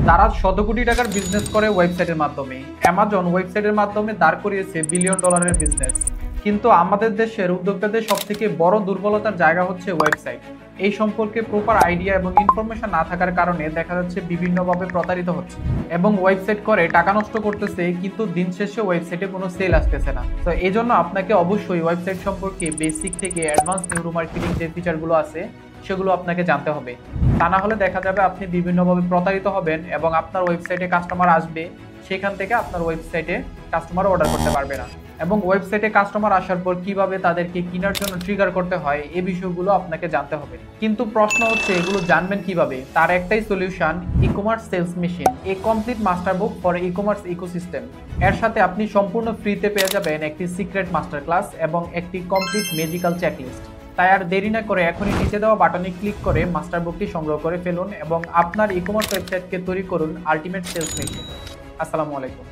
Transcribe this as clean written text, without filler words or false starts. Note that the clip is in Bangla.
তারা শত কোটি টাকার বিজনেস করে ওয়েবসাইটের মাধ্যমে। অ্যামাজন ওয়েবসাইটের মাধ্যমে দাঁড় করিয়েছে বিলিয়ন ডলারের বিজনেস। কিন্তু আমাদের দেশের উদ্যোক্তাদের সব থেকে বড় দুর্বলতার জায়গা হচ্ছে ওয়েবসাইট। এই সম্পর্কে প্রপার আইডিয়া এবং ইনফরমেশন না থাকার কারণে দেখা যাচ্ছে বিভিন্নভাবে প্রতারিত হচ্ছে এবং ওয়েবসাইট করে টাকা নষ্ট করতেছে, কিন্তু দিন শেষে ওয়েবসাইটে কোনো সেল আসতেছে না। তো এই জন্য আপনাকে অবশ্যই ওয়েবসাইট সম্পর্কে বেসিক থেকে অ্যাডভান্স নিউরো মার্কেটিং যে ফিচারগুলো আছে সেগুলো আপনাকে জানতে হবে। তা না হলে দেখা যাবে আপনি বিভিন্নভাবে প্রতারিত হবেন এবং আপনার ওয়েবসাইটে কাস্টমার আসবে, সেখান থেকে আপনার ওয়েবসাইটে কাস্টমার অর্ডার করতে পারবে না। এবং ওয়েবসাইটে কাস্টমার আসার পর কিভাবে তাদেরকে কেনার জন্য ট্রিগার করতে হয় এই বিষয়গুলো আপনাকে জানতে হবে। কিন্তু প্রশ্ন হচ্ছে এগুলো জানবেন কিভাবে? তার একটাই solution, e commerce sales machine, a complete master book for e commerce ecosystem. এর সাথে আপনি সম্পূর্ণ ফ্রিতে পেয়ে যাবেন একটি সিক্রেট মাস্টার ক্লাস এবং একটি কমপ্লিট ম্যাজিক্যাল চেকলিস্ট। তাই আর দেরি না করে এখনই নিচে দেওয়া বাটনে ক্লিক করে মাস্টার বুকটি সংগ্রহ করে ফেলুন এবং আপনার ই কমার্স ওয়েবসাইটকে তৈরি করুন আলটিমেট সেলস মেশিন। আসসালামু আলাইকুম।